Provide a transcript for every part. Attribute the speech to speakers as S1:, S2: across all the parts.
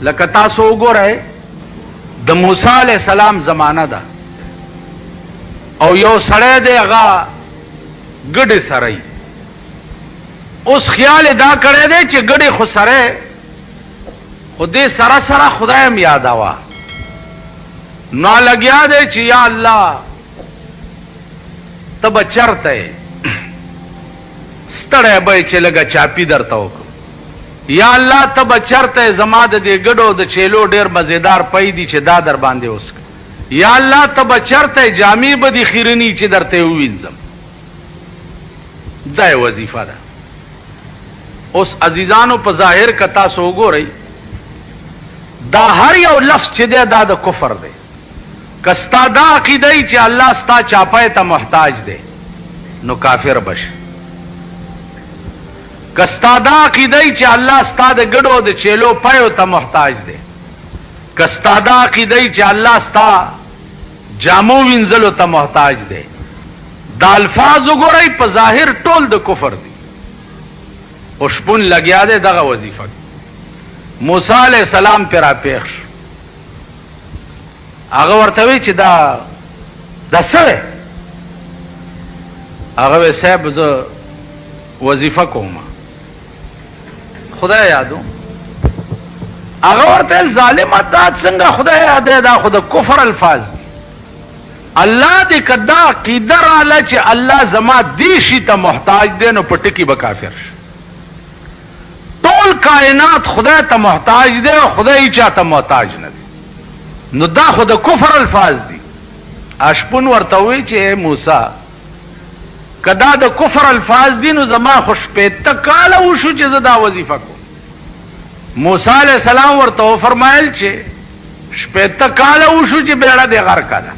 S1: لکه تاسو وګورئ د موسی علیہ السلام زمانہ ده او یو سړی دی هغه ګډې سره اوس خیال دا کړی دی چې ګډې خو سره خو دې سره سره خدای هم یادوه نو لګیا دی چې یا الله ته به چرته یې ستړی به چې لږه چاپي درته وکړو یا الله ته به چرته زما د دې ګډو د چیلو ډېر مزیدار پی دي چې دا در باندې اوس یا الله ته به چرته جامې به دي خیرني چې درته ووینځم دا وظیفه ده اوس عزیزانو په ظاهر که تاسو وګورئ دا هر یو لفظ چې دی دا د کفر دی که ستا دا عقیده ای چې الله ستا چاپای ته محتاج دی نو کافر بش که ستا دا عقیده ای چې الله ستا د ګډو د چیلو پایو ته محتاج دی که ستا دا عقیده ای چې الله ستا جامو وینځلو ته محتاج دی دا الفاظ وګورئ په ظاهر ټول د کفر دی او شپون لګیا دی دغه وظیفه موسی علیہ السلام پر راپیښ شو هغه ورته وی چې دا څه هغه وی صاحب زه وظیفه کوم خدای یادو هغه ورته ظالم دا څنګه خدای یاد دا خود کفر الفاظ دي الله دې کدا عقیده رااله چې الله زما دې شي ته محتاج دی نو په ټکی به کافر شي ټول کائنات خدای ته محتاج دی او خدای چاته محتاج نه دی نو دا خو د کفر الفاظ دي اشپون ورته وی چې موسی کدا د کفر الفاظ دي نو زما خوش پېته کاله وشو چې زه دا وظیفه کوم موسی علیہ السلام ورته فرمایل چې شپېته کاله وشو چې بیړه دې غر کاله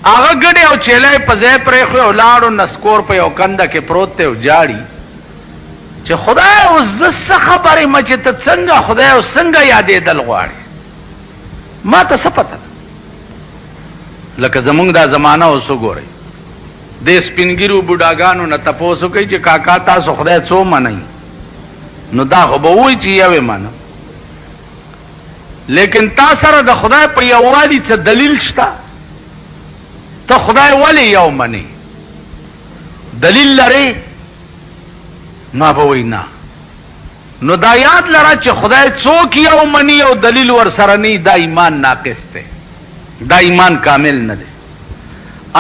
S1: هغه ګډې او چیلې په ځای پرېښوی او لاړو نسکور په یو کنده کې پروت دی او جاړي چې خدای اوس زه څه خبرې یم چې ته څنګه خدای او څنګه یادېدل غواړې ما ته څه پته لکه زمونږ دا زمانه اوس وګورئ د سپینګیرو بوډاګانو نه تپوس وکړئ چې کاکا تاسو خدای څو منئ نو دا خو به وایي چې یوې منم لیکن تا سره د خدای په یووالي څه دلیل شته ته خدای ولې یو منې دلیل لرې ما به وایي نه نو دا یاد لره چې خدای څوک یو مني او دلیل ور سره نه دا ایمان ناقص دی دا ایمان کامل نه دی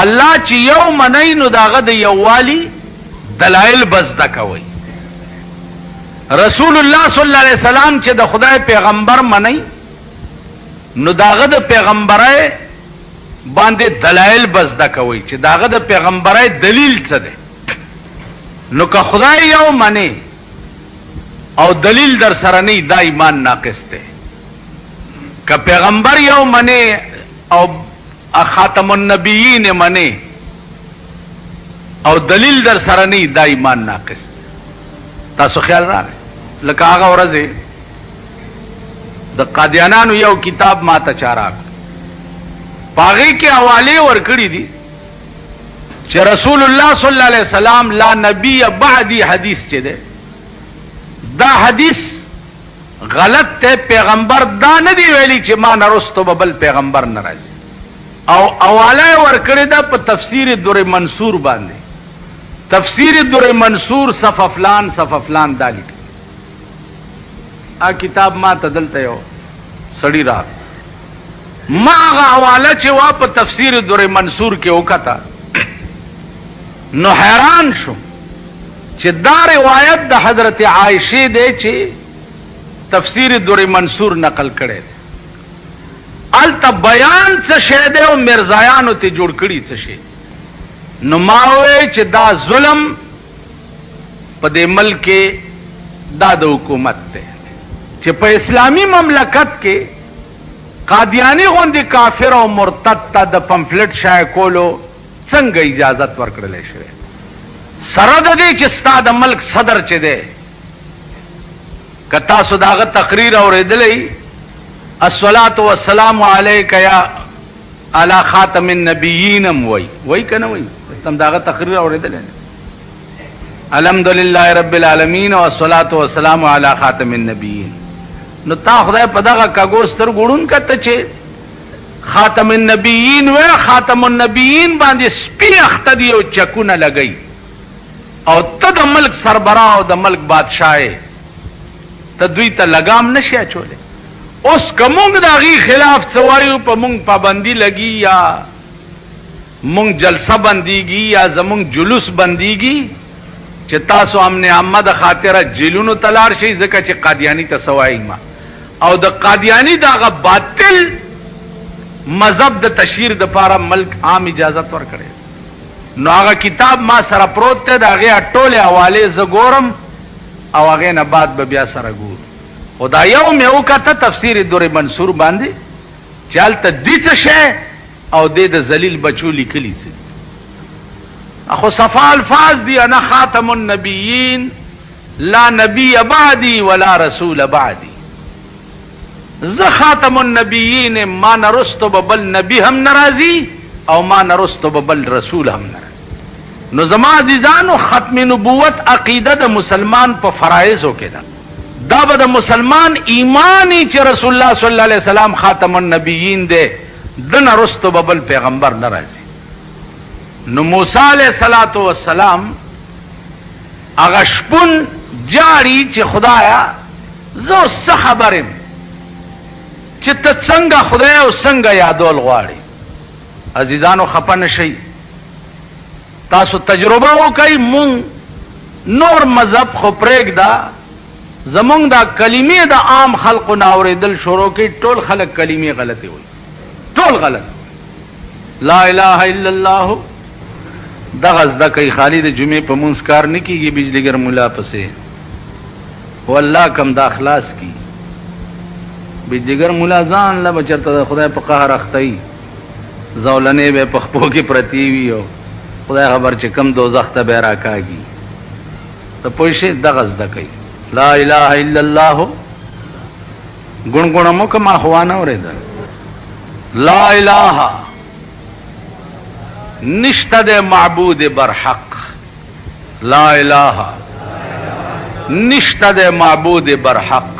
S1: الله چې یو منئ نو داغه د یووالي دلایل بس زده کوئ رسول الله صلی الله علیه وسلم چې د خدای پیغمبر منئ نو داغه د پیغمبرای باندې دلایل بس زده کوئ چې داغه د پیغمبرای دلیل څه دی نو که خدای یو منئ او دلیل در سره نه دا ایمان ناقص دی که پیغمبر یو منئ او خاتم النبیین منئ او دلیل در سره نه دا ایمان ناقص تاسو خیال راغی لکه هغه ورځې د قادیانانو یو کتاب ما ته چا راکړ په هغې کې حوالې ورکړي دي چې رسول الله صلی الله علیه وسلم لا نبی بعدی حدیث چې دی دا حدیث غلط ته پیغمبر دا نه دی ویلي چې ما نرستو به بل پیغمبر نه راځي او حواله ورکړې ده په تفسیر در منصور باندې تفسیر در منصور صف فلان دا لیکي کتاب ما ته دلته یو سړی را ما هغه حواله چې وا په تفسیر در منصور کې وکړه نو حیران شو چې دا روایت د حضرت عائشه دی چې تفسیر در منصور نقل کړي الته بیان څه شی دی او مرزایانو ته جوړ کړي څه شی نو ما وې چې دا ظلم په دې ملک دا د حکومت دی چې په اسلامی مملکت کې قادیانی غوندې کافر او مرتد ته د پمفلټ شایع کولو څنګه اجازت ورکړلی شوی سره د دې چې ستا د ملک صدر چې دی که تاسو د هغه تقریر اورېدلی الصلاة والسلام علیک یا علی خاتم النبیین هم وای که نه وای تم د هغه تقریر اورېدلی الحمدلله رب العالمین والصلاة والسلام علی خاتم النبیین نو تا خدای په دغه کاګوستر ګړون کته چې خاتم النبیین و خاتم النبیین باندې سپی اخته دی او چکونه لګئی او ته د ملک سربراه او د ملک بادشاہ ته دوی ته لګام نشي اچولی. اوس کومنګ د هغې خلاف څه وایو په مونږ پابندي لګي یا مونږ جلسه بندیږي یا زمونږ جلوس بندیږي چې تاسو امن عامه د خاطره جیلونو ته لاړ شئ ځکه چې قادیاني ته څه وایي ما او د قادیاني د هغه باطل مذهب د تشهیر دپاره ملک عام اجازت ورکړی. نو هغه کتاب ما سره پروت دی د هغې ټولې حوالې زه ګورم او هغې نه بعد به بیا سره ګورو. خو دا یو مې وکته تفسیر در منصور باندې چې هلته دي څه شی او دې د ذلیل بچو لیکلي څه خو صفا الفاظ دی انا خاتم النبیین لا نبی بعدی ولا رسول بعدی. زه خاتم النبیین ما نرستو ببل نبی هم ناراضی او ما نرستو ببل رسول هم ناراضی. نو زما عزیزانو ختم نبوت عقیده د مسلمان په فرایضو کې ده. دا به د مسلمان ایمانی چې رسول الله صلی الله علیه وسلم خاتم النبیین دی د نرستو ببل پیغمبر ناراضی. نو موسی علیہ الصلوۃ والسلام هغه شپون جاری چې خدایا زه څه خبرم چې ته څنګه خدای او څنګه یادول غواړي. عزیزانو خپه نشئ تاسو تجربه وکئ مونږ نور مذهب خو پرېږده زمونږ دا کلمې د عام خلقو نه اورېدل شروع کړي ټول خلک کلمې غلطې وایي ټول غلط. لا اله الا الله دغه زده کوي خالی د جمعې په مونځ کار نه کېږي بجلیګر ملا پسې خو الله کم دا خلاص کی بجلیګر ملا ځان له به چېرته د خدای په قهر اخته زولنې به په خپو کې پرتې وي او خدای خبر چې کم دوزخ ته به یې راکاږي. ته پوه شئ دغه زده کوي لا اله الا الله ګونګونه مو که ما خو وانه اورېدل. لا اله نشته د معبود برحق لا اله نشته د معبود برحق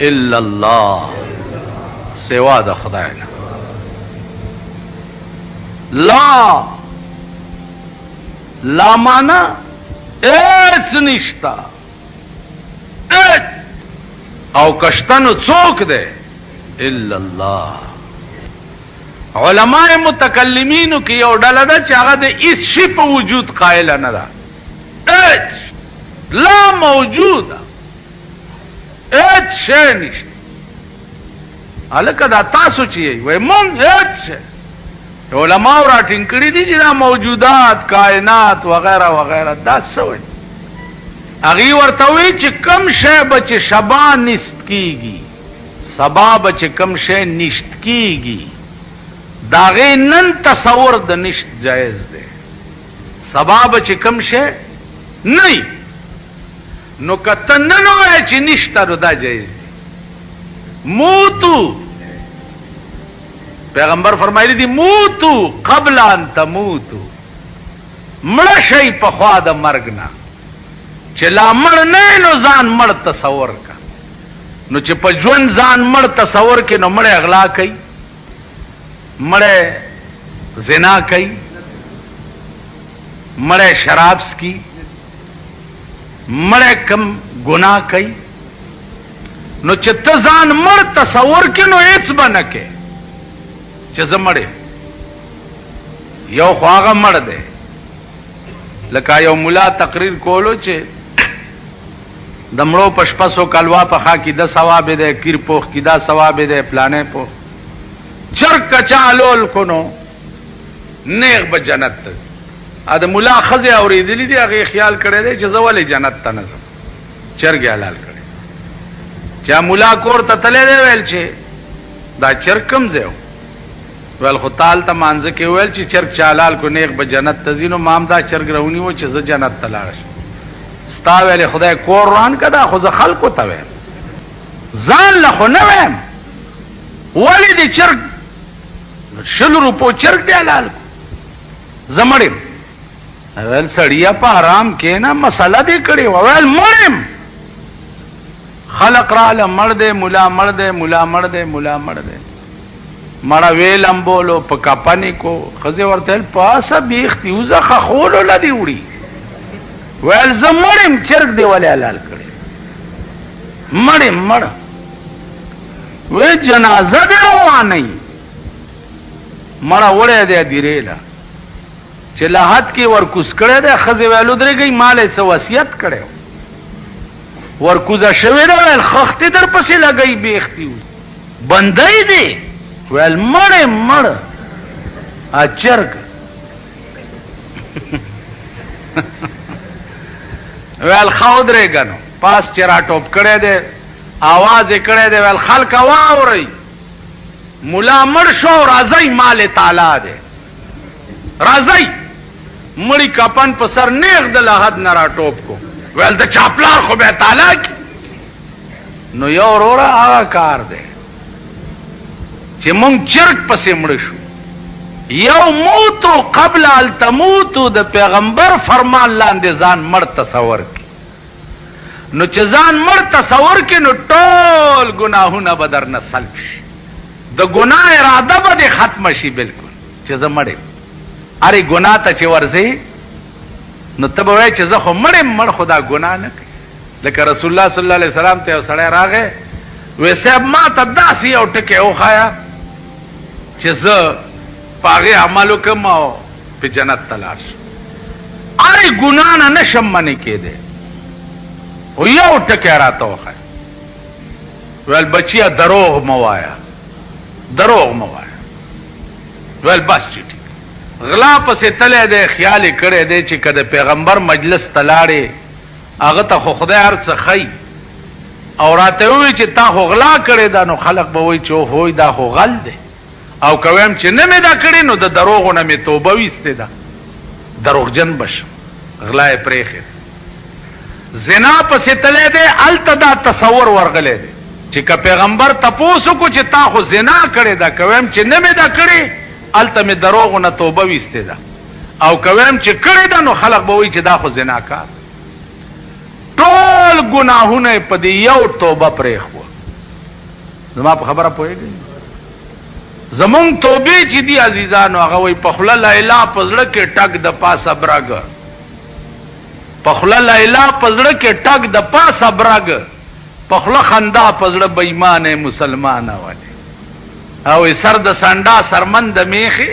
S1: الا الله سوا د خدای نه. لا معنا هیڅ نشته او کشتنو څوک دی الا الله. علماء متکلمینو کې یو ډله ده چې هغه د هیڅ شي په وجود قایله نه ده لا موجوده هیڅ شی نشته. هلکه دا تاسو چې یې وایي مونږ هیڅ شی علماو راټینګ کړي دي چې دا موجودات کائنات وغیره وغیره دا څه وایي هغې ورته وایي چې کم شی به چې شبا نشت کېږي سبا به چې کم شی نشت کېږي د هغې نن تصور د نشت جایز دی سبا به چې کم شی نه نو که ته نن ووایې چې نشته نو دا جایز دی. موتو پیغمبر فرمایلی دی موتو قبل ان تموتو مړه شئ پخوا د مرګ نه چې لا مړ نه نو ځان مړ تصور کا نو چې په ژوند ځان مړ تصور کې نو مړی اغلا کوي مړی زنا کوي مړی شراب څکي مړی کم ګناه کوي نو چې ته ځان مړ تصور کې نو هیڅ به نه کوې چې زه مړ یو خو هغه مړ دی لکه یو ملا تقریر کولو چې د مړو په شپه سو کلوا پخا کې د ثواب دی کیر پوخ کې دا ثواب دی پلانې پوخ چرګ کچا لول کو نو نیغ به جنت ته ځي. د ملا ښځې اورېدلي دي هغې خیال کړی دی چې زه ولې جنت ته نه ځم چرګ یې حلال کړی. چا ملا کور ته تللی دی ویل چې دا چرګ کوم ځای ویل خو تال ته مانځه کې ویل چې چرګ چا حلال کو نیغ به جنت ته ځي نو ما هم دا چرګ راونیو چې زه جنت ته لاړ شم. ستا ویلې خدای کور روان که دا خو زه خلکو ته ویم ځان له خو نه ویم ولې دې چرګ 100 روپو چرګ دی حلال کو زه مړ یم. ویل سړیه په آرام کښېنه مسله دې کړې وه ویل مړ یم خلق راله مړ دی مولا مړ دی مولا مړ دی مولا مړ دی مړه ویلم بولو په کپنې کو ښځې ورته ویل پاسه بیخ دي وزه خخولو له دې وړي ویل زه مړ یم چرګ دې ولې حلال کړی مړ یم مړ وی جنازه دې روانوي مړه وړی دی دیرې له چې لحد کې ورکوز کړی دی ښځې ویل ودرېږئ ما له څه وصیت کړی ورکوزه شوې ده ویل خښتې در پسې لګئ بیخ دي بندی دی ویل مړ یم مړ چرګ ویل ښه ودرېږه نو پاس چې راټوپ کړی دی آواز یې کړی دی ویل خلکه واورئ ملا مړ شو راځئ مال تعالی دی راځئ مړی کپن په سر نیغ د لحد نه راټوپ کو ویل د چاپلار خو بیا تعالی کی نو یو وروره هغه کار دی چې مونږ چرګ پسې مړه شو یو موتو قبل ان تموتو د پیغمبر فرمان لاندې ځان مړ تصور کی نو چې ځان مړ تصور کی نو ټول ګناهونه به درنه سلب شي د ګناه اراده به دې ختمه شي بالکل چې زه مړ یم ارې ګناه ته چې ورځې نو ته به وایې چې زه خو مړ یم مړ خو دا ګناه نه کوي لکه رسول الله صلی الله علیه وسلم ته یو سړی راغی وی صاحب ما ته داسې یو ټکی وښایه چې زه په هغې عمل وکړم او په جنت ته لاړ شم ارې ګناه نه نشم منې کېدی خو یو ټکی راته وښایه ویل بچیه دروغ مه وایه دروغ مه وایه ویل بس چې غلا پسې تلی دی خیال یې کړی دی چې که د پیغمبر مجلس ته لاړې هغه ته خو خدای هر څه ښیي او راته ووایي چې تا خو غلا کړې ده نو خلق به وایي چې هوی دا خو غل دی او که ویم چې نه مې دا کړې نو د دروغو نه مې توبه ویستې ده دروغجن بشم غلا یې پرېښې زنا پسې تلی دی هلته دا تصور ورغلی دی چې که پیغمبر تپوس وکړو چې تا خو زنا کړې ده که ویم چې نه مې دا کړې هلته مې دروغو نه توبه ویستې ده او که ویم چې کړې ده نو خلق به وایي چې دا خو زناکار ټول ګناهونه یې په دې یو توبه پرېښوه زما په خبره پوهېږئ زمونږ توبې چې دي عزیزانو هغه وایي په خوله لیلا په زړه کې ټک د پاسه برګ په خوله لیلا په زړه کې ټک د پاسه برګ په خوله خندا په زړه بېیمانه مسلمانه ولې او سر د سنډا سرمن د میخې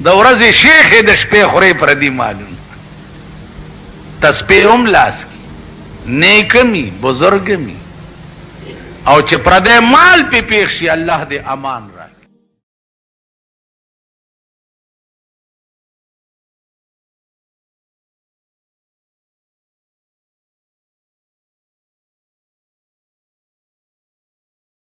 S1: د ورځې شیخې د شپې خورې پردي معلوم تسبیح هم لاس کی نیکمی بزرگمی او چې پردی مال پې پیښ شي الله دې امان را